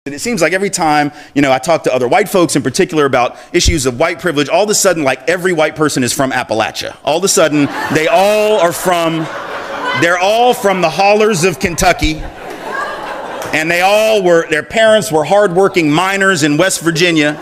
And it seems like every time, I talk to other white folks in particular about issues of white privilege, all of a sudden, like every white person is from Appalachia. All of a sudden, they're all from the hollers of Kentucky. And their parents were hardworking miners in West Virginia,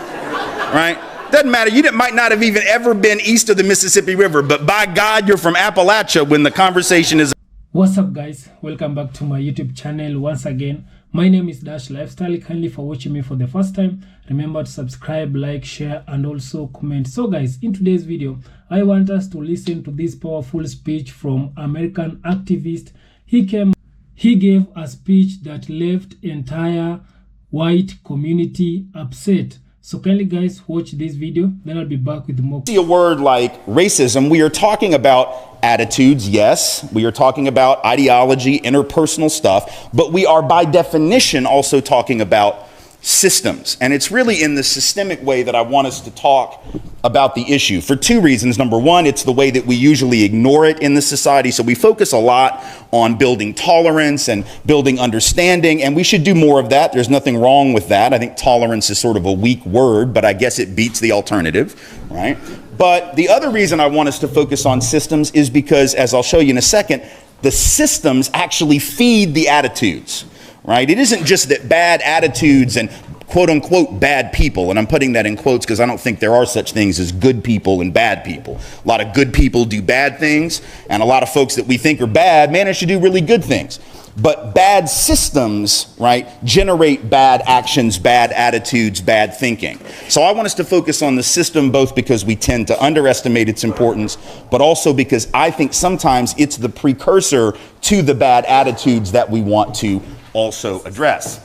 right? Doesn't matter. You might not have even ever been east of the Mississippi River, but by God, you're from Appalachia when the conversation is. What's up, guys? Welcome back to my YouTube channel once again. My name is Dash Lifestyle. Kindly for watching me for the first time, remember to subscribe, like, share, and also comment. So guys, in today's video, I want us to listen to this powerful speech from American activist. He gave a speech that left entire white community upset. So kindly guys, watch this video, then I'll be back with more. See a word like racism, we are talking about attitudes, yes. We are talking about ideology, interpersonal stuff, but we are by definition also talking about systems. And it's really in the systemic way that I want us to talk about the issue for two reasons. Number one, it's the way that we usually ignore it in the society. So we focus a lot on building tolerance and building understanding, and we should do more of that. There's nothing wrong with that. I think tolerance is sort of a weak word, but I guess it beats the alternative, right? But the other reason I want us to focus on systems is because, as I'll show you in a second, the systems actually feed the attitudes, right? It isn't just that bad attitudes and quote unquote bad people, and I'm putting that in quotes because I don't think there are such things as good people and bad people. A lot of good people do bad things, and a lot of folks that we think are bad manage to do really good things. But bad systems, right, generate bad actions, bad attitudes, bad thinking. So I want us to focus on the system, both because we tend to underestimate its importance, but also because I think sometimes it's the precursor to the bad attitudes that we want to also address.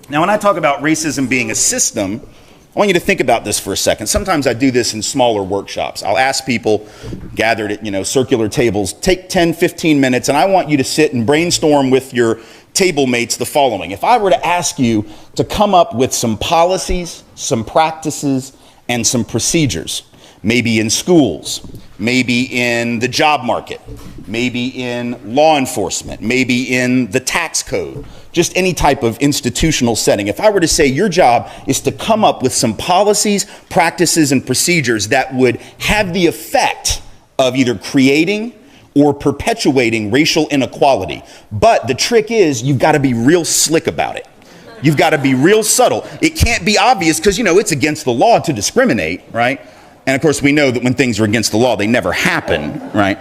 Now, when I talk about racism being a system, I want you to think about this for a second. Sometimes I do this in smaller workshops. I'll ask people gathered at, circular tables, take 10, 15 minutes, and I want you to sit and brainstorm with your table mates the following. If I were to ask you to come up with some policies, some practices, and some procedures, maybe in schools, maybe in the job market, maybe in law enforcement, maybe in the tax code, just any type of institutional setting. If I were to say your job is to come up with some policies, practices, and procedures that would have the effect of either creating or perpetuating racial inequality. But the trick is you've got to be real slick about it. You've got to be real subtle. It can't be obvious because, it's against the law to discriminate, right? And of course, we know that when things are against the law, they never happen, right?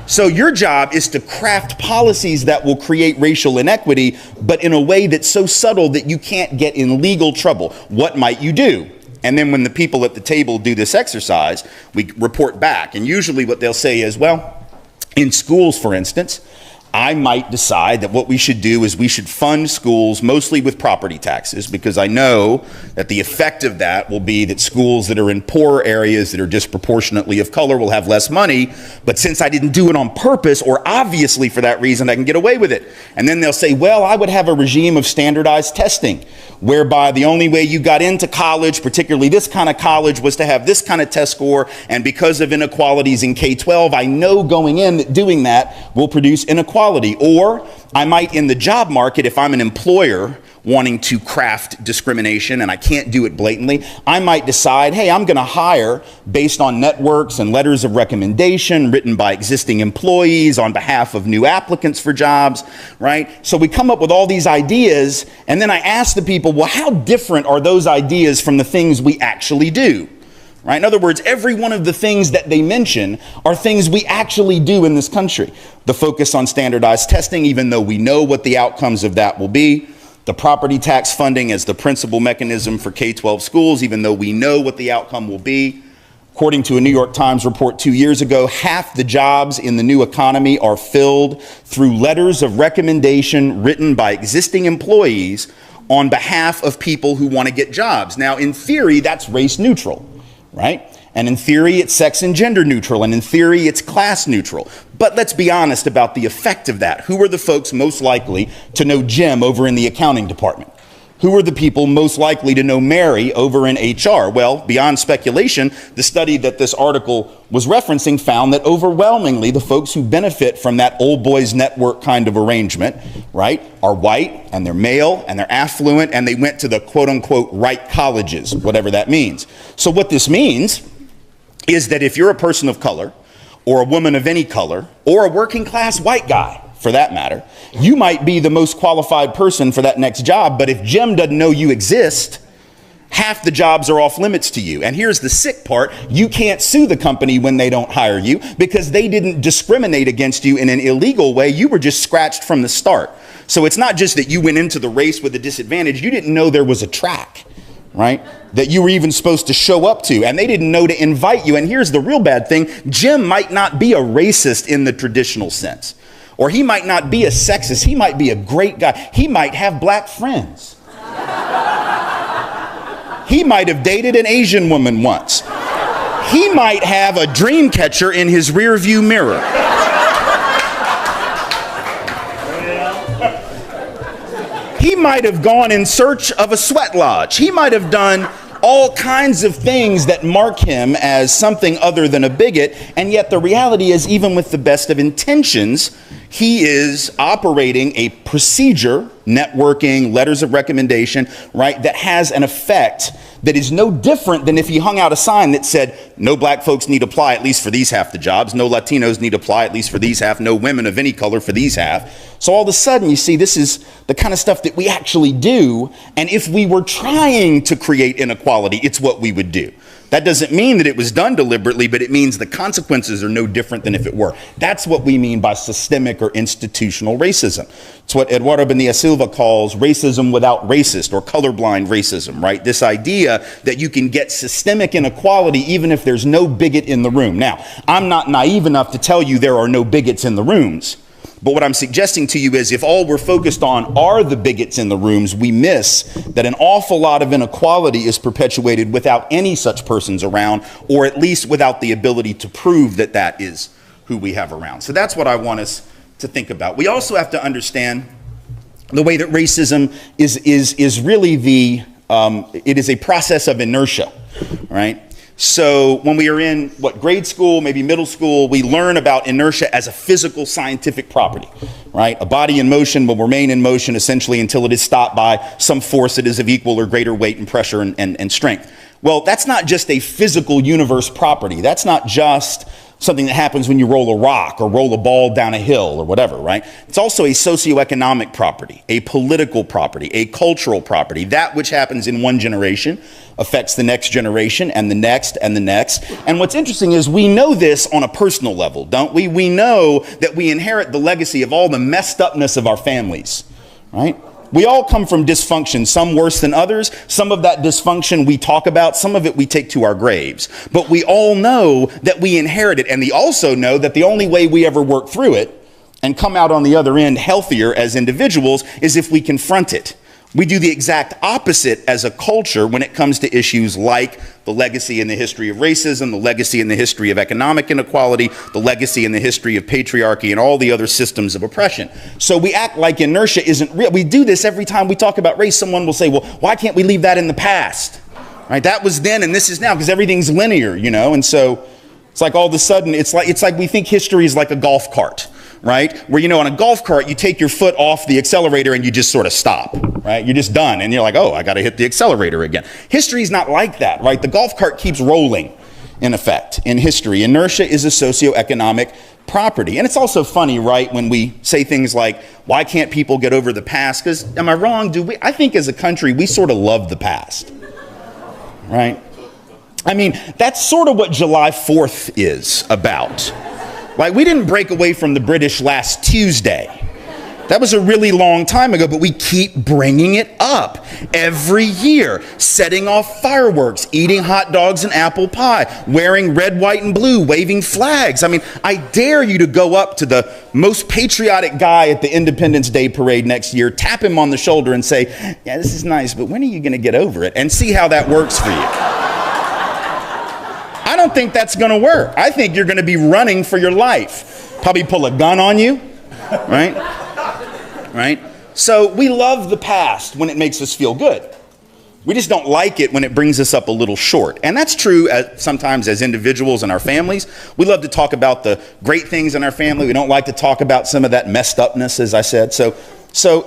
So your job is to craft policies that will create racial inequity, but in a way that's so subtle that you can't get in legal trouble. What might you do? And then when the people at the table do this exercise, we report back. And usually what they'll say is, well, in schools, for instance, I might decide that what we should do is we should fund schools mostly with property taxes, because I know that the effect of that will be that schools that are in poorer areas that are disproportionately of color will have less money. But since I didn't do it on purpose or obviously for that reason, I can get away with it. And then they'll say, well, I would have a regime of standardized testing whereby the only way you got into college, particularly this kind of college, was to have this kind of test score. And because of inequalities in K-12, I know going in that doing that will produce inequality. Or I might, in the job market, if I'm an employer wanting to craft discrimination and I can't do it blatantly, I might decide, hey, I'm going to hire based on networks and letters of recommendation written by existing employees on behalf of new applicants for jobs, right? So we come up with all these ideas, and then I ask the people, well, how different are those ideas from the things we actually do? Right? In other words, every one of the things that they mention are things we actually do in this country. The focus on standardized testing, even though we know what the outcomes of that will be. The property tax funding as the principal mechanism for K-12 schools, even though we know what the outcome will be. According to a New York Times report 2 years ago, half the jobs in the new economy are filled through letters of recommendation written by existing employees on behalf of people who want to get jobs. Now, in theory, that's race neutral. Right? And in theory, it's sex and gender neutral, and in theory, it's class neutral. But let's be honest about the effect of that. Who are the folks most likely to know Jim over in the accounting department? Who are the people most likely to know Mary over in HR? Well, beyond speculation, the study that this article was referencing found that overwhelmingly the folks who benefit from that old boys network kind of arrangement, right, are white, and they're male, and they're affluent, and they went to the quote unquote right colleges, whatever that means. So what this means is that if you're a person of color, or a woman of any color, or a working class white guy, for that matter, you might be the most qualified person for that next job, but if Jim doesn't know you exist, half the jobs are off limits to you. And here's the sick part: you can't sue the company when they don't hire you because they didn't discriminate against you in an illegal way. You were just scratched from the start. So it's not just that you went into the race with a disadvantage. You didn't know there was a track, right, that you were even supposed to show up to, and they didn't know to invite you. And here's the real bad thing: Jim might not be a racist in the traditional sense, or he might not be a sexist. He might be a great guy. He might have black friends. He might have dated an Asian woman once. He might have a dream catcher in his rearview mirror. He might have gone in search of a sweat lodge. He might have done all kinds of things that mark him as something other than a bigot, and yet the reality is, even with the best of intentions, he is operating a procedure, networking, letters of recommendation, right, that has an effect that is no different than if he hung out a sign that said, no black folks need apply, at least for these half the jobs, no Latinos need apply, at least for these half, no women of any color for these half. So all of a sudden, you see, this is the kind of stuff that we actually do, and if we were trying to create inequality, it's what we would do. That doesn't mean that it was done deliberately, but it means the consequences are no different than if it were. That's what we mean by systemic or institutional racism. It's what Eduardo Bonilla Silva calls racism without racist, or colorblind racism, right? This idea that you can get systemic inequality even if there's no bigot in the room. Now, I'm not naive enough to tell you there are no bigots in the rooms. But what I'm suggesting to you is, if all we're focused on are the bigots in the rooms, we miss that an awful lot of inequality is perpetuated without any such persons around, or at least without the ability to prove that that is who we have around. So that's what I want us to think about. We also have to understand the way that racism is really it is a process of inertia, right? So when we are in, grade school, maybe middle school, we learn about inertia as a physical scientific property, right? A body in motion will remain in motion essentially until it is stopped by some force that is of equal or greater weight and pressure and strength. Well, that's not just a physical universe property. That's not just something that happens when you roll a rock or roll a ball down a hill or whatever, right? It's also a socioeconomic property, a political property, a cultural property. That which happens in one generation affects the next generation and the next and the next. And what's interesting is we know this on a personal level, don't we? We know that we inherit the legacy of all the messed upness of our families, right? We all come from dysfunction, some worse than others. Some of that dysfunction we talk about, some of it we take to our graves. But we all know that we inherit it, and we also know that the only way we ever work through it and come out on the other end healthier as individuals is if we confront it. We do the exact opposite as a culture when it comes to issues like the legacy and the history of racism, the legacy and the history of economic inequality, the legacy and the history of patriarchy, and all the other systems of oppression. So we act like inertia isn't real. We do this every time we talk about race. Someone will say, well, why can't we leave that in the past? Right? That was then and this is now, because everything's linear, you know? And so it's like all of a sudden, it's like we think history is like a golf cart. Right? Where, you know, on a golf cart, you take your foot off the accelerator and you just sort of stop, right? You're just done. And you're like, oh, I got to hit the accelerator again. History is not like that, right? The golf cart keeps rolling, in effect, in history. Inertia is a socioeconomic property. And it's also funny, right, when we say things like, why can't people get over the past? Because, am I wrong? I think as a country, we sort of love the past, right? I mean, that's sort of what July 4th is about. Like, we didn't break away from the British last Tuesday. That was a really long time ago, but we keep bringing it up every year, setting off fireworks, eating hot dogs and apple pie, wearing red, white, and blue, waving flags. I mean, I dare you to go up to the most patriotic guy at the Independence Day parade next year, tap him on the shoulder and say, yeah, this is nice, but when are you going to get over it? And see how that works for you. I don't think that's going to work. I think you're going to be running for your life. Probably pull a gun on you, right? Right? So we love the past when it makes us feel good. We just don't like it when it brings us up a little short. And that's true sometimes as individuals and our families. We love to talk about the great things in our family. We don't like to talk about some of that messed upness, as I said. So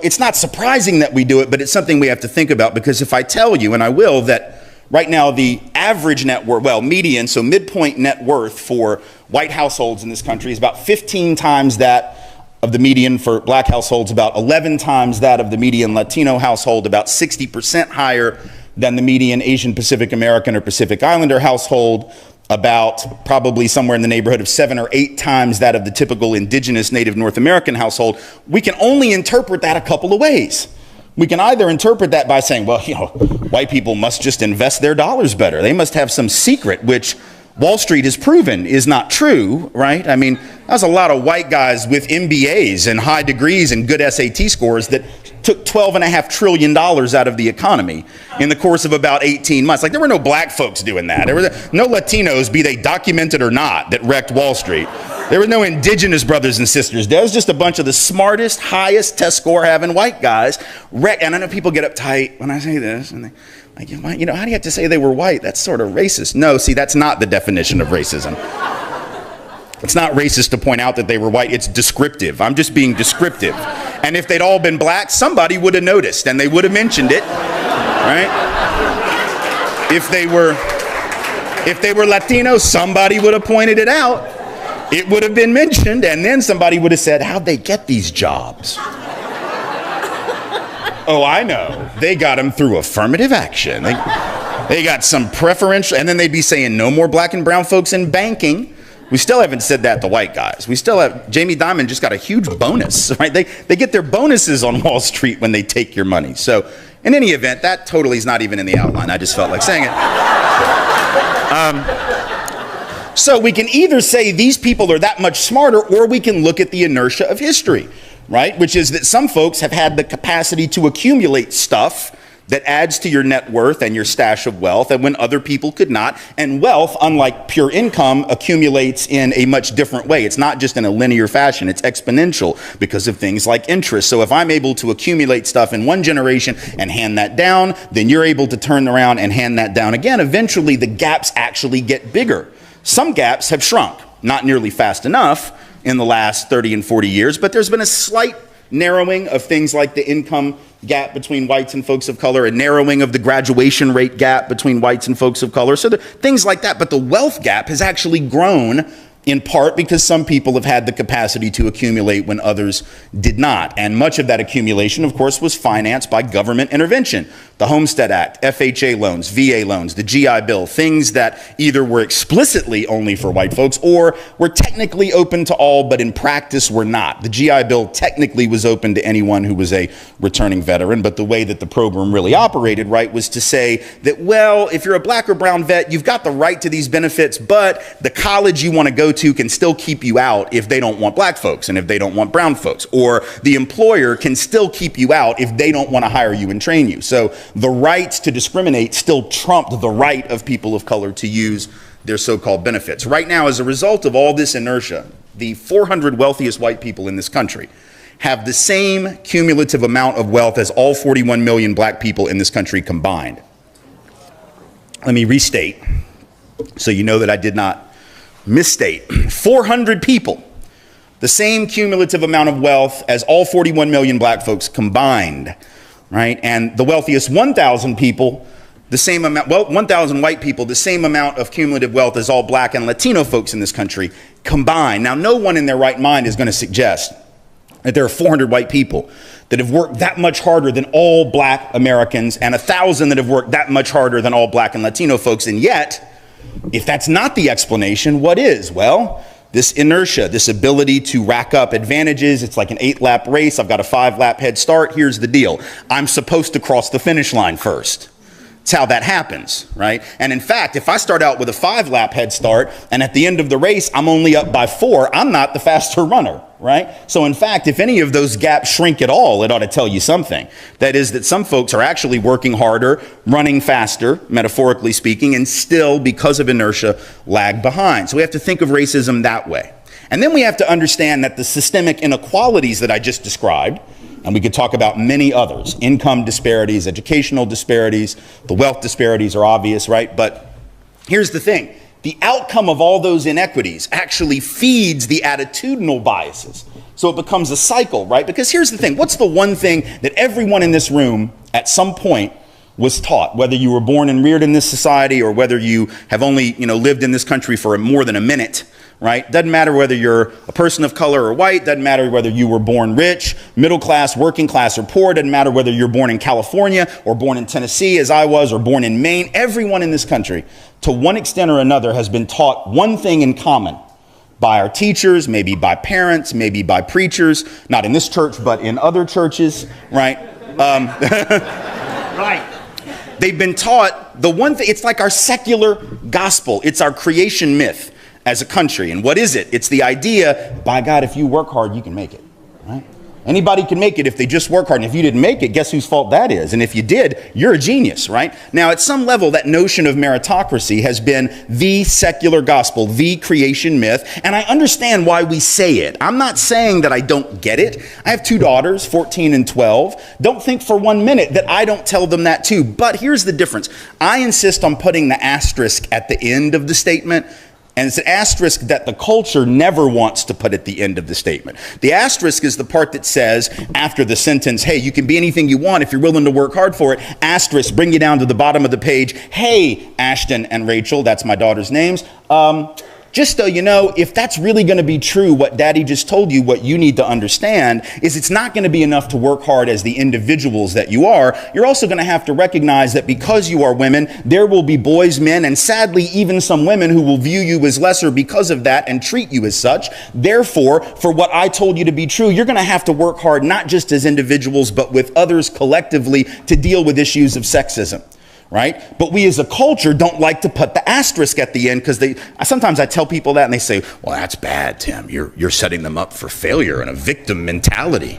it's not surprising that we do it, but it's something we have to think about, because if I tell you, and I will, that right now the average net worth, well, median, so midpoint net worth for white households in this country is about 15 times that of the median for black households, about 11 times that of the median Latino household, about 60% higher than the median Asian Pacific American or Pacific Islander household, about probably somewhere in the neighborhood of 7 or 8 times that of the typical indigenous native North American household. We can only interpret that a couple of ways. We can either interpret that by saying, well, white people must just invest their dollars better. They must have some secret, which Wall Street has proven is not true, right? I mean, there's a lot of white guys with MBAs and high degrees and good SAT scores that took $12.5 trillion out of the economy in the course of about 18 months. Like, there were no black folks doing that. There were no Latinos, be they documented or not, that wrecked Wall Street. There were no indigenous brothers and sisters. There was just a bunch of the smartest, highest test score having white guys wreck. And I know people get uptight when I say this, and they like, how do you have to say they were white? That's sort of racist. No, see, that's not the definition of racism. It's not racist to point out that they were white. It's descriptive. I'm just being descriptive. And if they'd all been black, somebody would have noticed and they would have mentioned it, right? If they were Latino, somebody would have pointed it out. It would have been mentioned, and then somebody would have said, how'd they get these jobs? Oh, I know. They got them through affirmative action. They got some preferential, and then they'd be saying no more black and brown folks in banking. We still haven't said that to white guys. We still have, Jamie Dimon just got a huge bonus, right? They get their bonuses on Wall Street when they take your money. So in any event, that totally is not even in the outline. I just felt like saying it. So we can either say these people are that much smarter, or we can look at the inertia of history, right? Which is that some folks have had the capacity to accumulate stuff that adds to your net worth and your stash of wealth, and when other people could not. And wealth, unlike pure income, accumulates in a much different way. It's not just in a linear fashion, it's exponential because of things like interest. So if I'm able to accumulate stuff in one generation and hand that down, then you're able to turn around and hand that down again. Eventually, the gaps actually get bigger. Some gaps have shrunk, not nearly fast enough in the last 30 and 40 years, but there's been a slight narrowing of things like the income gap between whites and folks of color, a narrowing of the graduation rate gap between whites and folks of color. So things like that. But the wealth gap has actually grown in part because some people have had the capacity to accumulate when others did not. And much of that accumulation, of course, was financed by government intervention. The Homestead Act, FHA loans, VA loans, the GI Bill, things that either were explicitly only for white folks or were technically open to all, but in practice were not. The GI Bill technically was open to anyone who was a returning veteran, but the way that the program really operated, right, was to say that, well, if you're a black or brown vet, you've got the right to these benefits, but the college you want to go to can still keep you out if they don't want black folks and if they don't want brown folks, or the employer can still keep you out if they don't want to hire you and train you. So the right to discriminate still trumped the right of people of color to use their so-called benefits. Right now, as a result of all this inertia, the 400 wealthiest white people in this country have the same cumulative amount of wealth as all 41 million black people in this country combined. Let me restate so you know that I did not misstate. 400 people, the same cumulative amount of wealth as all 41 million black folks combined, right? And the wealthiest 1,000 people, the same amount, well, 1,000 white people, the same amount of cumulative wealth as all black and Latino folks in this country combined. Now, no one in their right mind is going to suggest that there are 400 white people that have worked that much harder than all black Americans and 1,000 that have worked that much harder than all black and Latino folks. And yet, if that's not the explanation, what is? Well, this inertia, this ability to rack up advantages. It's like an 8-lap race. I've got a 5-lap head start. Here's the deal. I'm supposed to cross the finish line first. That's how that happens, right? And in fact, if I start out with a 5-lap head start and at the end of the race, I'm only up by 4, I'm not the faster runner, right? So in fact, if any of those gaps shrink at all, it ought to tell you something. That is that some folks are actually working harder, running faster, metaphorically speaking, and still, because of inertia, lag behind. So we have to think of racism that way. And then we have to understand that the systemic inequalities that I just described, And we could talk about many others: income disparities, educational disparities, the wealth disparities are obvious, right? But here's the thing. The outcome of all those inequities actually feeds the attitudinal biases. So it becomes a cycle, right? Because here's the thing. What's the one thing that everyone in this room at some point was taught, whether you were born and reared in this society or whether you have only, lived in this country for more than a minute, right? Doesn't matter whether you're a person of color or white. Doesn't matter whether you were born rich, middle class, working class, or poor. Doesn't matter whether you're born in California or born in Tennessee, as I was, or born in Maine. Everyone in this country, to one extent or another, has been taught one thing in common by our teachers, maybe by parents, maybe by preachers, not in this church, but in other churches, right? Right. They've been taught the one thing. It's like our secular gospel. It's our creation myth as a country. And what is it? It's the idea, by God, if you work hard, you can make it, right? Anybody can make it if they just work hard. And if you didn't make it, guess whose fault that is? And if you did, you're a genius, right? Now, at some level, that notion of meritocracy has been the secular gospel, the creation myth. And I understand why we say it. I'm not saying that I don't get it. I have two daughters, 14 and 12. Don't think for 1 minute that I don't tell them that too. But here's the difference. I insist on putting the asterisk at the end of the statement. And it's an asterisk that the culture never wants to put at the end of the statement. The asterisk is the part that says, after the sentence, hey, you can be anything you want if you're willing to work hard for it, asterisk, bring you down to the bottom of the page. Hey, Ashton and Rachel, that's my daughter's names. Just so you know, if that's really going to be true, what Daddy just told you, what you need to understand is it's not going to be enough to work hard as the individuals that you are. You're also going to have to recognize that because you are women, there will be boys, men, and sadly, even some women who will view you as lesser because of that and treat you as such. Therefore, for what I told you to be true, you're going to have to work hard, not just as individuals, but with others collectively to deal with issues of sexism. Right? But we as a culture don't like to put the asterisk at the end because sometimes I tell people that and they say, well, that's bad, Tim. You're setting them up for failure and a victim mentality.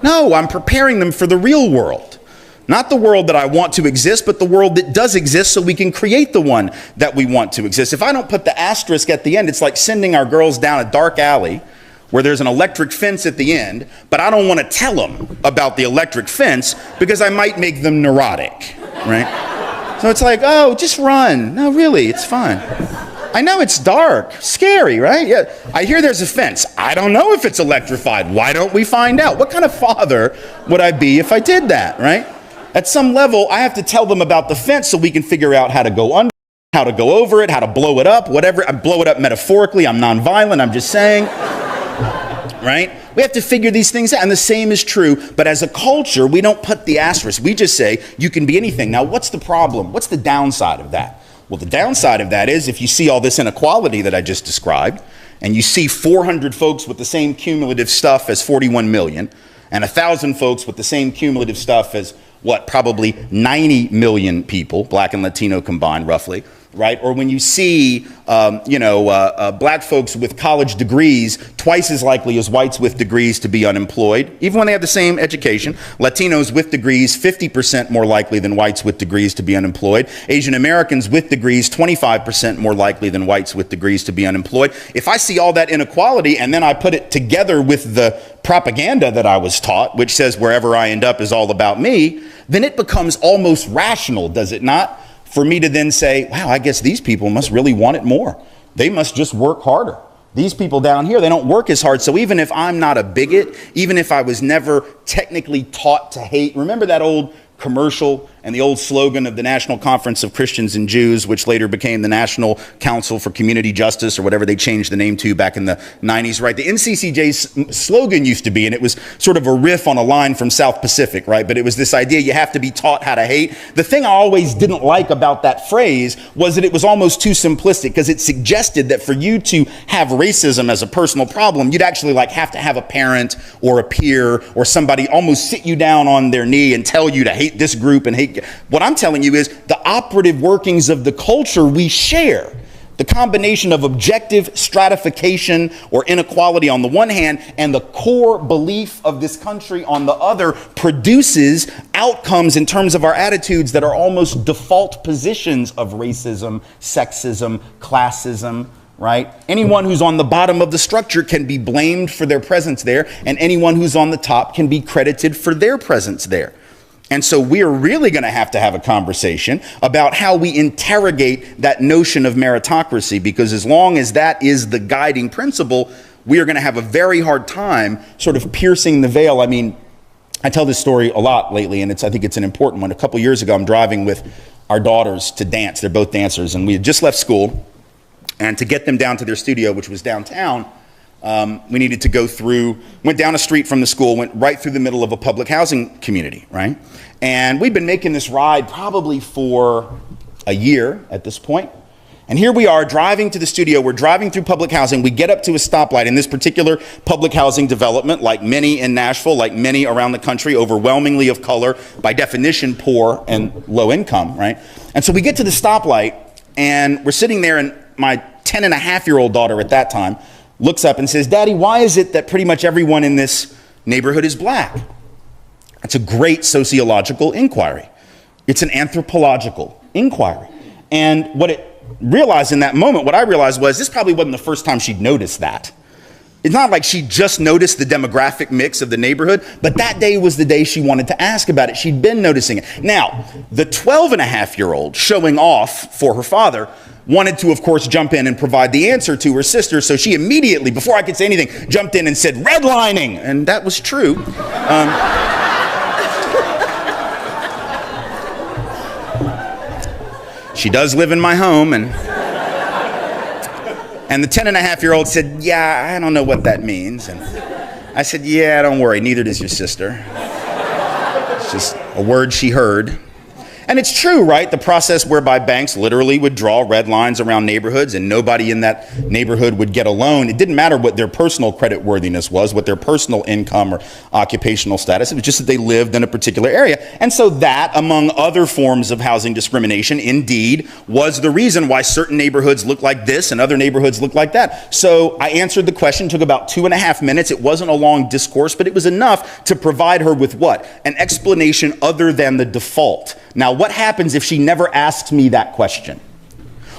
No, I'm preparing them for the real world. Not the world that I want to exist, but the world that does exist so we can create the one that we want to exist. If I don't put the asterisk at the end, it's like sending our girls down a dark alley where there's an electric fence at the end, but I don't want to tell them about the electric fence because I might make them neurotic, right? So it's like, oh, just run. No, really, it's fine. I know it's dark, scary, right? Yeah. I hear there's a fence. I don't know if it's electrified. Why don't we find out? What kind of father would I be if I did that, right? At some level, I have to tell them about the fence so we can figure out how to go under, how to go over it, how to blow it up, whatever. I blow it up metaphorically. I'm nonviolent. I'm just saying, right? We have to figure these things out, and the same is true, but as a culture, we don't put the asterisk. We just say, you can be anything. Now, what's the problem? What's the downside of that? Well, the downside of that is if you see all this inequality that I just described, and you see 400 folks with the same cumulative stuff as 41 million, and 1,000 folks with the same cumulative stuff as, probably 90 million people, Black and Latino combined, roughly, right? Or when you see, black folks with college degrees twice as likely as whites with degrees to be unemployed, even when they have the same education. Latinos with degrees, 50% more likely than whites with degrees to be unemployed. Asian Americans with degrees, 25% more likely than whites with degrees to be unemployed. If I see all that inequality and then I put it together with the propaganda that I was taught, which says wherever I end up is all about me, then it becomes almost rational, does it not? For me to then say, wow, I guess these people must really want it more. They must just work harder. These people down here, they don't work as hard. So even if I'm not a bigot, even if I was never technically taught to hate, remember that old commercial and the old slogan of the National Conference of Christians and Jews, which later became the National Council for Community Justice, or whatever they changed the name to back in the 90s, right? The NCCJ's slogan used to be, and it was sort of a riff on a line from South Pacific, right? But it was this idea you have to be taught how to hate. The thing I always didn't like about that phrase was that it was almost too simplistic, because it suggested that for you to have racism as a personal problem, you'd actually have to have a parent or a peer or somebody almost sit you down on their knee and tell you to hate this group and hate. What I'm telling you is the operative workings of the culture we share. The combination of objective stratification or inequality on the one hand and the core belief of this country on the other produces outcomes in terms of our attitudes that are almost default positions of racism, sexism, classism, right? Anyone who's on the bottom of the structure can be blamed for their presence there, and anyone who's on the top can be credited for their presence there. And so we are really going to have a conversation about how we interrogate that notion of meritocracy, because as long as that is the guiding principle, we are going to have a very hard time sort of piercing the veil. I mean, I tell this story a lot lately, and I think it's an important one. A couple years ago, I'm driving with our daughters to dance. They're both dancers, and we had just left school. And to get them down to their studio, which was downtown, we needed to go through, went down a street from the school, went right through the middle of a public housing community, right? And we'd been making this ride probably for a year at this point. And here we are driving to the studio. We're driving through public housing. We get up to a stoplight in this particular public housing development, like many in Nashville, like many around the country, overwhelmingly of color, by definition, poor and low income, right? And so we get to the stoplight, and we're sitting there, and my 10-and-a-half-year-old daughter at that time looks up and says, "Daddy, why is it that pretty much everyone in this neighborhood is black?" That's a great sociological inquiry. It's an anthropological inquiry. And what it realized in that moment, what I realized was this probably wasn't the first time she'd noticed that. It's not like she just noticed the demographic mix of the neighborhood, but that day was the day she wanted to ask about it. She'd been noticing it. Now, the 12-and-a-half-year-old showing off for her father wanted to, of course, jump in and provide the answer to her sister. So she immediately, before I could say anything, jumped in and said, "Redlining." And that was true. She does live in my home, and the 10-and-a-half-year-old said, "Yeah, I don't know what that means." And I said, "Yeah, don't worry, neither does your sister. It's just a word she heard." And it's true, right? The process whereby banks literally would draw red lines around neighborhoods and nobody in that neighborhood would get a loan. It didn't matter what their personal credit worthiness was, what their personal income or occupational status. It was just that they lived in a particular area. And so that, among other forms of housing discrimination, indeed was the reason why certain neighborhoods look like this and other neighborhoods look like that. So I answered the question, took about 2.5 minutes. It wasn't a long discourse, but it was enough to provide her with what? An explanation other than the default. Now, what happens if she never asks me that question?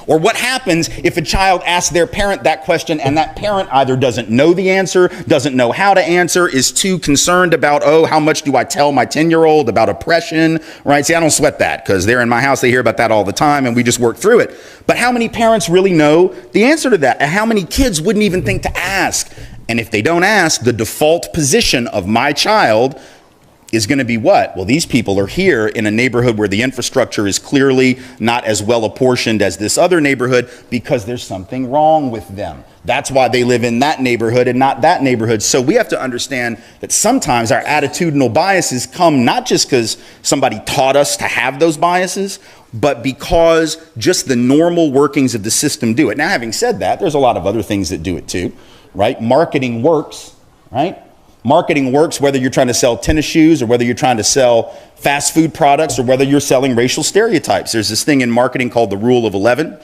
Or what happens if a child asks their parent that question and that parent either doesn't know the answer, doesn't know how to answer, is too concerned about, oh, how much do I tell my 10-year-old about oppression, right? See, I don't sweat that because they're in my house, they hear about that all the time and we just work through it. But how many parents really know the answer to that? And how many kids wouldn't even think to ask? And if they don't ask, the default position of my child is going to be what? Well, these people are here in a neighborhood where the infrastructure is clearly not as well apportioned as this other neighborhood because there's something wrong with them. That's why they live in that neighborhood and not that neighborhood. So we have to understand that sometimes our attitudinal biases come not just because somebody taught us to have those biases, but because just the normal workings of the system do it. Now, having said that, there's a lot of other things that do it too, right? Marketing works, right? Marketing works whether you're trying to sell tennis shoes or whether you're trying to sell fast food products or whether you're selling racial stereotypes. There's this thing in marketing called the rule of 11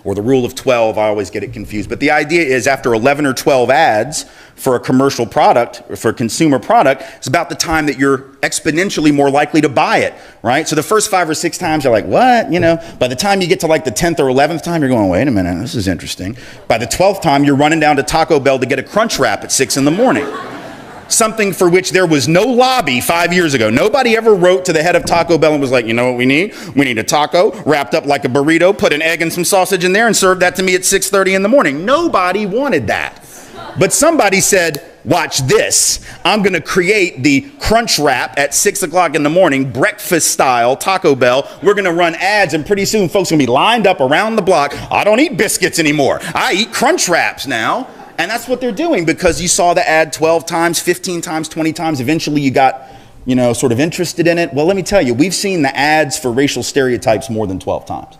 or the rule of 12. I always get it confused. But the idea is after 11 or 12 ads for a commercial product or for a consumer product, it's about the time that you're exponentially more likely to buy it, right? So the first 5 or 6 times you're like, what? You know, by the time you get to like the 10th or 11th time, you're going, wait a minute, this is interesting. By the 12th time, you're running down to Taco Bell to get a Crunch Wrap at 6 in the morning. Something for which there was no lobby 5 years ago. Nobody ever wrote to the head of Taco Bell and was like, you know what we need? We need a taco wrapped up like a burrito, put an egg and some sausage in there and serve that to me at 6:30 in the morning. Nobody wanted that. But somebody said, watch this. I'm going to create the Crunch Wrap at 6 o'clock in the morning, breakfast style, Taco Bell. We're going to run ads, and pretty soon folks are going to be lined up around the block. I don't eat biscuits anymore. I eat Crunch Wraps now. And that's what they're doing because you saw the ad 12 times, 15 times, 20 times. Eventually you got, you know, sort of interested in it. Well, let me tell you, we've seen the ads for racial stereotypes more than 12 times.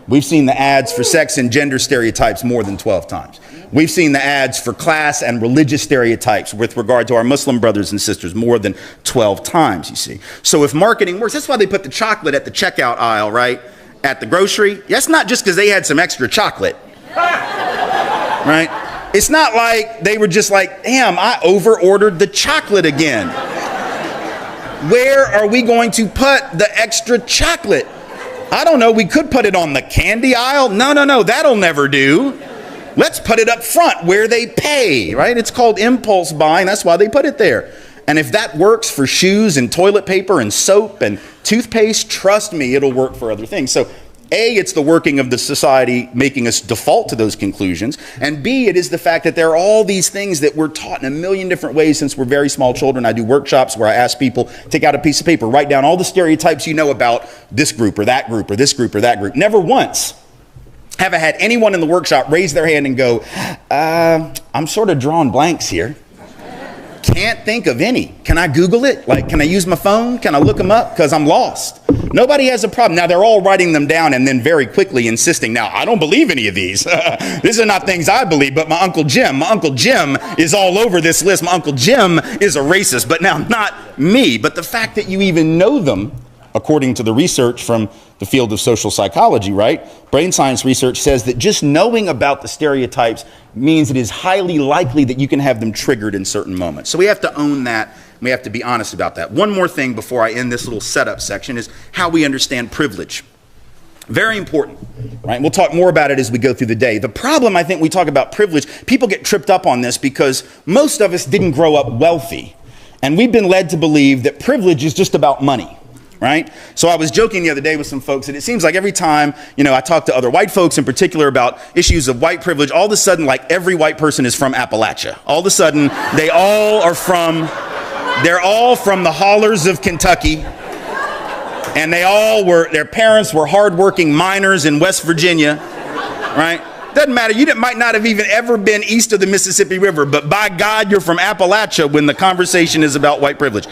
We've seen the ads for sex and gender stereotypes more than 12 times. We've seen the ads for class and religious stereotypes with regard to our Muslim brothers and sisters more than 12 times, you see. So if marketing works, that's why they put the chocolate at the checkout aisle, right? At the grocery. That's not just because they had some extra chocolate, right? It's not like they were just like, damn, I over-ordered the chocolate again. Where are we going to put the extra chocolate? I don't know, we could put it on the candy aisle. No, that'll never do. Let's put it up front where they pay, right? It's called impulse buying. That's why they put it there. And if that works for shoes and toilet paper and soap and toothpaste, trust me, it'll work for other things. So A, it's the working of the society making us default to those conclusions. And B, it is the fact that there are all these things that we're taught in a million different ways since we're very small children. I do workshops where I ask people, take out a piece of paper, write down all the stereotypes you know about this group or that group or this group or that group. Never once have I had anyone in the workshop raise their hand and go, I'm sort of drawing blanks here. Can't think of any. Can I Google it? Like, can I use my phone? Can I look them up? Because I'm lost. Nobody has a problem. Now, they're all writing them down and then very quickly insisting, now, I don't believe any of these. These are not things I believe, but my Uncle Jim is all over this list. My Uncle Jim is a racist, but now not me. But the fact that you even know them, according to the research from the field of social psychology, right? Brain science research says that just knowing about the stereotypes means it is highly likely that you can have them triggered in certain moments. So we have to own that. We have to be honest about that. One more thing before I end this little setup section is how we understand privilege. Very important, right? We'll talk more about it as we go through the day. The problem, I think, we talk about privilege, people get tripped up on this because most of us didn't grow up wealthy. And we've been led to believe that privilege is just about money. Right? So I was joking the other day with some folks, and it seems like every time, I talk to other white folks in particular about issues of white privilege, all of a sudden, like every white person is from Appalachia. All of a sudden, they're all from the hollers of Kentucky, and their parents were hardworking miners in West Virginia, right? Doesn't matter. You might not have even ever been east of the Mississippi River, but by God, you're from Appalachia when the conversation is about white privilege.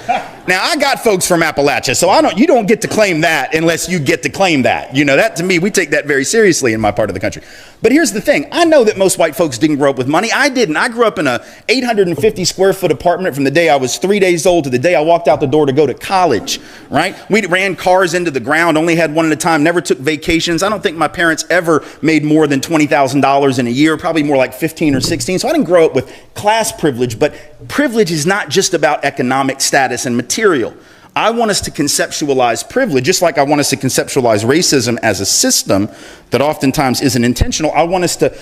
Now, I got folks from Appalachia, so you don't get to claim that unless you get to claim that. That to me, we take that very seriously in my part of the country. But here's the thing. I know that most white folks didn't grow up with money. I didn't. I grew up in a 850 square foot apartment from the day I was 3 days old to the day I walked out the door to go to college, right? We ran cars into the ground, only had one at a time, never took vacations. I don't think my parents ever made more than $20,000 in a year, probably more like 15 or 16. So I didn't grow up with class privilege, but privilege is not just about economic status and material. I want us to conceptualize privilege, just like I want us to conceptualize racism as a system that oftentimes isn't intentional. I want us to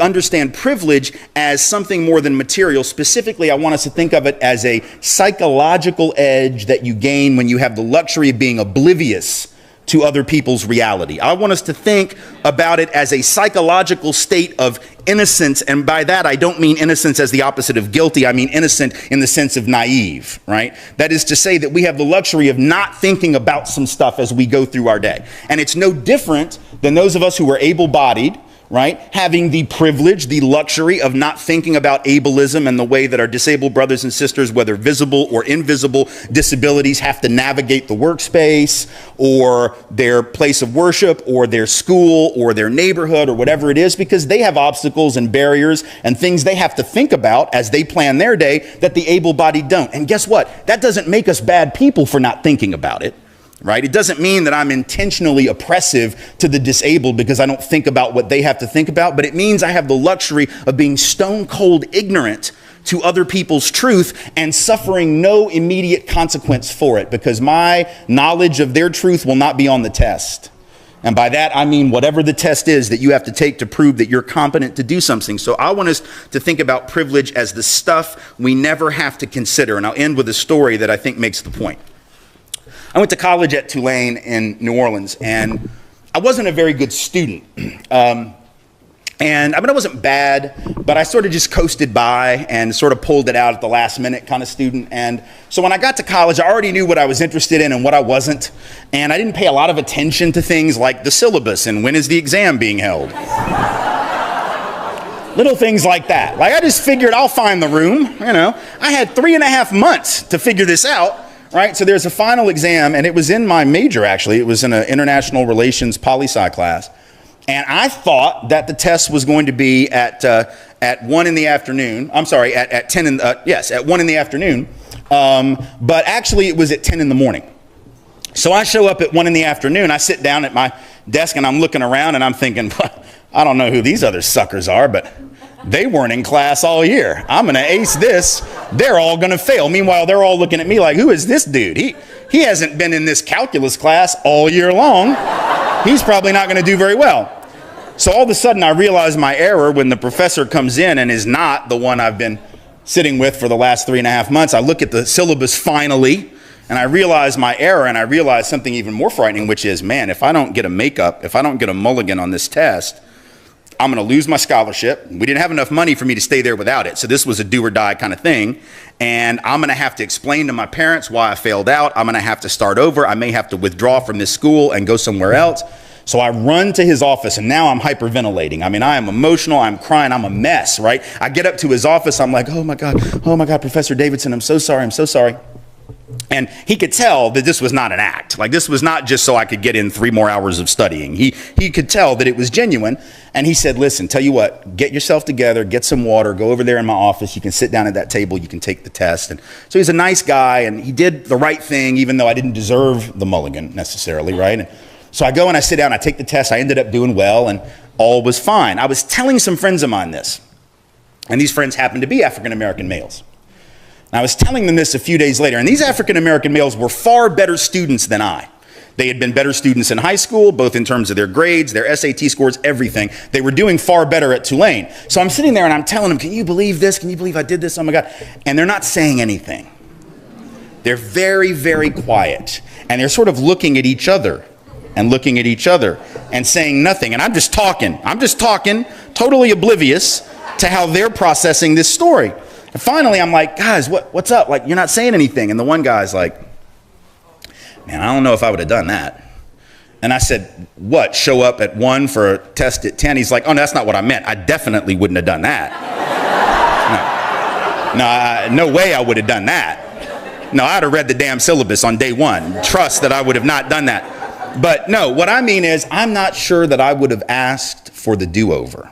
understand privilege as something more than material. Specifically, I want us to think of it as a psychological edge that you gain when you have the luxury of being oblivious to other people's reality. I want us to think about it as a psychological state of innocence, and by that I don't mean innocence as the opposite of guilty. I mean innocent in the sense of naive, right? That is to say that we have the luxury of not thinking about some stuff as we go through our day. And it's no different than those of us who are able-bodied, right? Having the privilege, the luxury of not thinking about ableism and the way that our disabled brothers and sisters, whether visible or invisible disabilities, have to navigate the workspace or their place of worship or their school or their neighborhood or whatever it is, because they have obstacles and barriers and things they have to think about as they plan their day that the able-bodied don't. And guess what? That doesn't make us bad people for not thinking about it. Right? It doesn't mean that I'm intentionally oppressive to the disabled because I don't think about what they have to think about, but it means I have the luxury of being stone cold ignorant to other people's truth and suffering no immediate consequence for it, because my knowledge of their truth will not be on the test. And by that, I mean whatever the test is that you have to take to prove that you're competent to do something. So I want us to think about privilege as the stuff we never have to consider. And I'll end with a story that I think makes the point. I went to college at Tulane in New Orleans, and I wasn't a very good student. I wasn't bad, but I sort of just coasted by and sort of pulled it out at the last minute kind of student. And so when I got to college, I already knew what I was interested in and what I wasn't. And I didn't pay a lot of attention to things like the syllabus and when is the exam being held. Little things like that. Like I just figured I'll find the room, I had 3.5 months to figure this out. Right, so there's a final exam, and it was in my major, actually. It was in an international relations poli-sci class. And I thought that the test was going to be at 1 in the afternoon. I'm sorry, at 1 in the afternoon. But actually, it was at 10 in the morning. So I show up at 1 in the afternoon. I sit down at my desk, and I'm looking around, and I'm thinking, I don't know who these other suckers are, but they weren't in class all year. I'm going to ace this. They're all going to fail. Meanwhile, they're all looking at me like, who is this dude? He hasn't been in this calculus class all year long. He's probably not going to do very well. So all of a sudden I realize my error when the professor comes in and is not the one I've been sitting with for the last 3.5 months. I look at the syllabus finally, and I realize my error, and I realize something even more frightening, which is, man, if I don't get a makeup, if I don't get a mulligan on this test, I'm going to lose my scholarship. We didn't have enough money for me to stay there without it. So this was a do or die kind of thing. And I'm going to have to explain to my parents why I failed out. I'm going to have to start over. I may have to withdraw from this school and go somewhere else. So I run to his office, and now I'm hyperventilating. I mean, I am emotional. I'm crying. I'm a mess, right? I get up to his office. I'm like, oh my God, Professor Davidson, I'm so sorry. I'm so sorry. And he could tell that this was not an act. Like, this was not just so I could get in 3 more hours of studying. He could tell that it was genuine. And he said, listen, tell you what, get yourself together, get some water, go over there in my office. You can sit down at that table. You can take the test. And so he's a nice guy, and he did the right thing, even though I didn't deserve the mulligan necessarily, right? And so I go and I sit down, I take the test. I ended up doing well, and all was fine. I was telling some friends of mine this, and these friends happened to be African-American males. And I was telling them this a few days later, and these African-American males were far better students than I. They had been better students in high school, both in terms of their grades, their SAT scores, everything. They were doing far better at Tulane. So I'm sitting there and I'm telling them, can you believe this? Can you believe I did this? Oh my God. And they're not saying anything. They're very, very quiet. And they're sort of looking at each other and looking at each other and saying nothing. And I'm just talking, totally oblivious to how they're processing this story. And finally, I'm like, guys, what's up? Like, you're not saying anything. And the one guy's like, man, I don't know if I would have done that. And I said, what, show up at 1 for a test at 10? He's like, oh, no, that's not what I meant. I definitely wouldn't have done that. No way I would have done that. No, I'd have read the damn syllabus on day 1. Trust that I would have not done that. But no, what I mean is, I'm not sure that I would have asked for the do-over.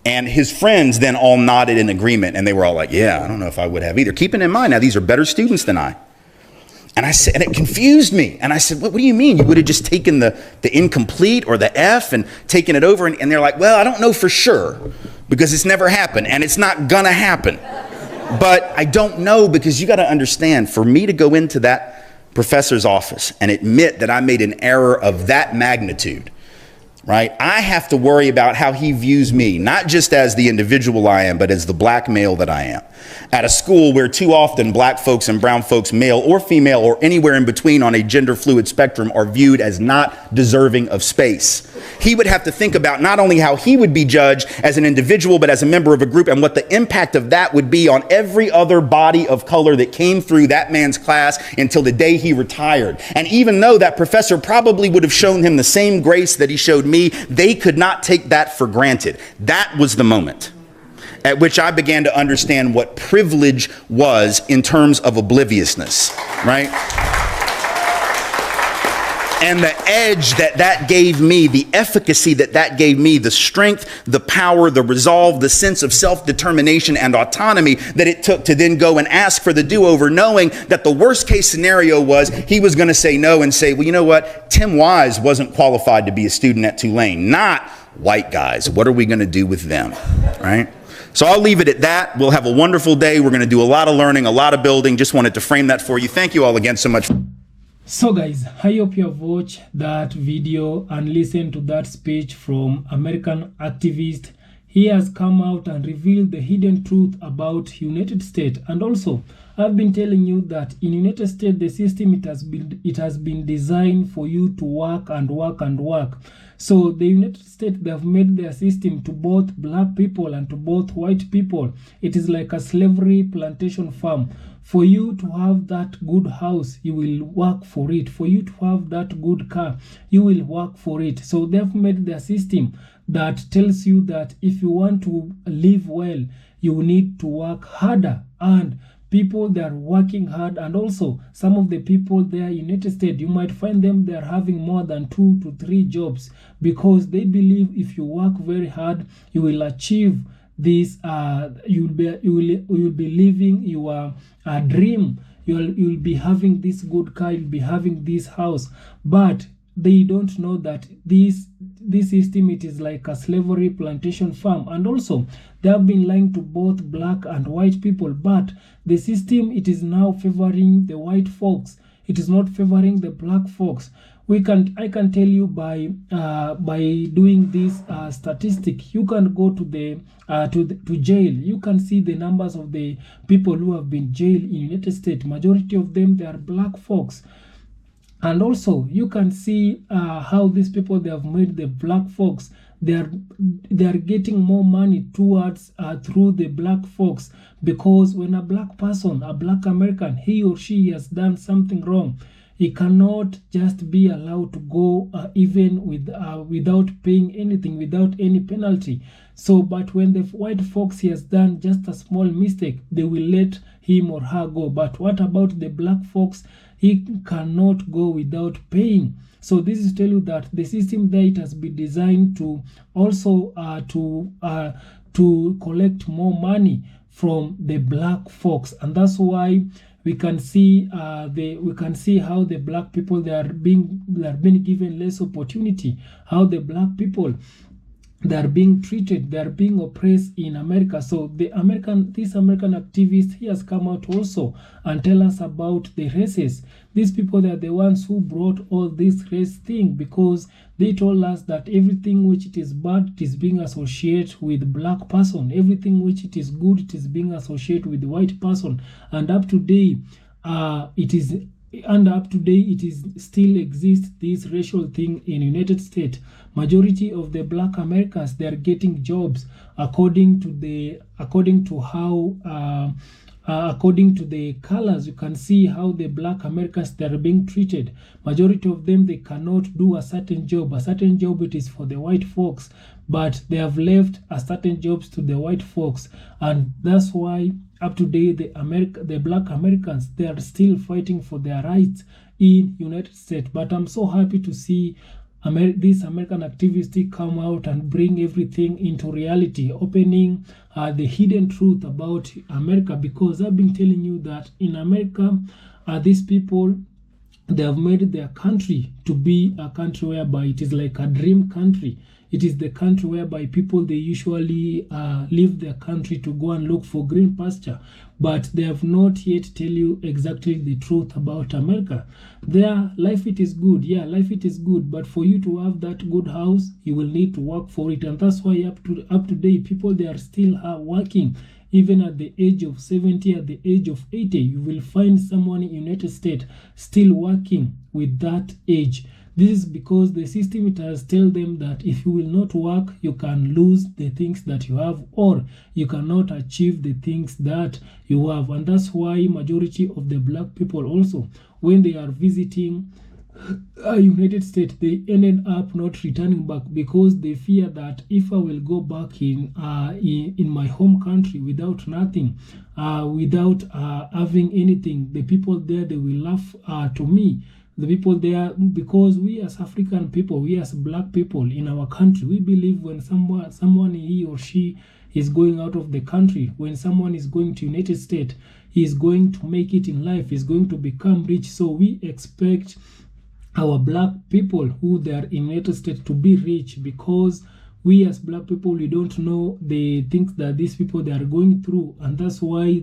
And his friends then all nodded in agreement, and they were all like, yeah, I don't know if I would have either. Keeping in mind, now these are better students than I. And I said, and it confused me. And I said, what do you mean? You would have just taken the incomplete or the F and taken it over? And they're like, well, I don't know for sure because it's never happened and it's not gonna happen. But I don't know, because you gotta understand, for me to go into that professor's office and admit that I made an error of that magnitude, right? I have to worry about how he views me, not just as the individual I am, but as the black male that I am. At a school where too often black folks and brown folks, male or female or anywhere in between on a gender fluid spectrum, are viewed as not deserving of space. He would have to think about not only how he would be judged as an individual, but as a member of a group, and what the impact of that would be on every other body of color that came through that man's class until the day he retired. And even though that professor probably would have shown him the same grace that he showed me, they could not take that for granted. That was the moment at which I began to understand what privilege was in terms of obliviousness, right? And the edge that gave me, the efficacy that gave me, the strength, the power, the resolve, the sense of self-determination and autonomy that it took to then go and ask for the do-over, knowing that the worst case scenario was he was going to say no and say, well, you know what? Tim Wise wasn't qualified to be a student at Tulane, not white guys. What are we going to do with them, right? So I'll leave it at that. We'll have a wonderful day. We're going to do a lot of learning, a lot of building. Just wanted to frame that for you. Thank you all again so much. So guys, I hope you have watched that video and listened to that speech from American activist. He has come out and revealed the hidden truth about United States. And also, I've been telling you that in United States, the system, it has been designed for you to work and work and work. So the United States, they have made their system to both black people and to both white people. It is like a slavery plantation farm. For you to have that good house, you will work for it. For you to have that good car, you will work for it. So they've made their system that tells you that if you want to live well, you need to work harder. And people, they are working hard. And also some of the people there in United States, you might find them, they are having more than 2 to 3 jobs, because they believe if you work very hard, you will achieve this, you'll be living your dream. You'll be having this good car, you'll be having this house. But they don't know that this system, it is like a slavery plantation farm. And also they have been lying to both black and white people, but the system, it is now favoring the white folks. It is not favoring the black folks. I can tell you by doing this statistic, you can go to the to jail. You can see the numbers of the people who have been jailed in United States. Majority of them, they are black folks. And also you can see how these people, they have made the black folks, they are getting more money towards through the black folks, because when a black person, a black American, he or she has done something wrong, he cannot just be allowed to go even with without paying anything, without any penalty. So but when the white folks, he has done just a small mistake, they will let him or her go. But what about the black folks? He cannot go without paying. So this is to tell you that the system there, it has been designed to also to collect more money from the black folks, and that's why we can see how the black people, they are being given less opportunity, how the black people, they are being treated, they are being oppressed in America. So this American activist, he has come out also and tell us about the races. These people, they are the ones who brought all this race thing, because they told us that everything which it is bad, it is being associated with black person. Everything which it is good, it is being associated with the white person. And up to date, it is still exists, this racial thing in United States. Majority of the black Americans, they are getting jobs according to the colors. You can see how the black Americans, they are being treated. Majority of them, they cannot do a certain job. A certain job, it is for the white folks, but they have left a certain jobs to the white folks. And that's why up to date, the black Americans, they are still fighting for their rights in United States. But I'm so happy to see this American activist come out and bring everything into reality, opening the hidden truth about America. Because I've been telling you that in America, these people, they have made their country to be a country whereby it is like a dream country. It is the country whereby people, they usually leave their country to go and look for green pasture. But they have not yet tell you exactly the truth about America. Their life, it is good. Yeah, life, it is good. But for you to have that good house, you will need to work for it. And that's why up to date, people, they are still working. Even at the age of 70, at the age of 80, you will find someone in the United States still working with that age. This is because the system, it has told them that if you will not work, you can lose the things that you have, or you cannot achieve the things that you have. And that's why majority of the black people also, when they are visiting United States, they ended up not returning back, because they fear that if I will go back in my home country without nothing, without having anything, the people there, they will laugh to me. The people there, because we as African people, we as black people in our country, we believe when someone he or she is going out of the country, when someone is going to United States, he is going to make it in life, is going to become rich. So we expect our black people who they are in United States to be rich, because we as black people, we don't know the things that these people, they are going through. And that's why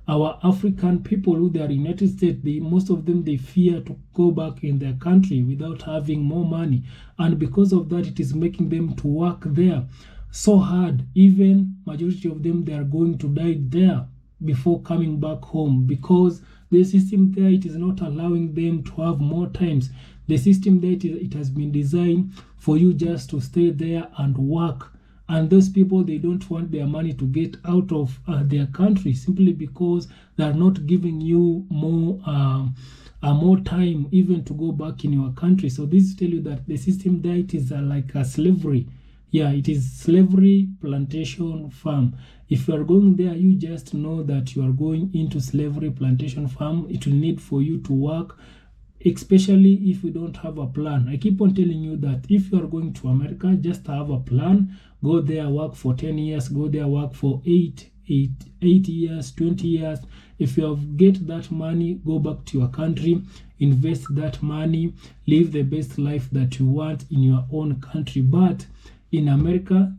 our African people who they are in United States, most of them, they fear to go back in their country without having more money. And because of that, it is making them to work there so hard. Even majority of them, they are going to die there before coming back home, because the system there, it is not allowing them to have more times. The system there, it has been designed for you just to stay there and work. And those people, they don't want their money to get out of their country, simply because they are not giving you more time even to go back in your country. So this tell you that the system there, it is like a slavery. Yeah, it is slavery plantation farm. If you are going there, you just know that you are going into slavery plantation farm. It will need for you to work, especially if you don't have a plan. I keep on telling you that if you are going to America, just have a plan. Go there, work for 10 years. Go there, work for 8 years, 20 years. If you have get that money, go back to your country, invest that money, live the best life that you want in your own country. But in America,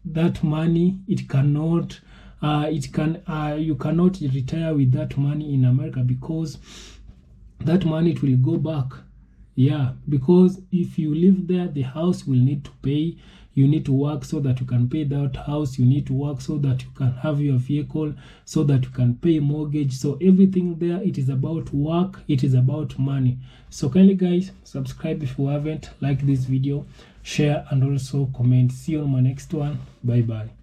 that money, it cannot, you cannot retire with that money in America, because that money, it will go back. Yeah, because if you live there, the house will need to pay. You need to work so that you can pay that house. You need to work so that you can have your vehicle, so that you can pay mortgage. So everything there, it is about work, it is about money. So kindly guys, subscribe if you haven't, like this video, share, and also comment. See you on my next one. Bye bye.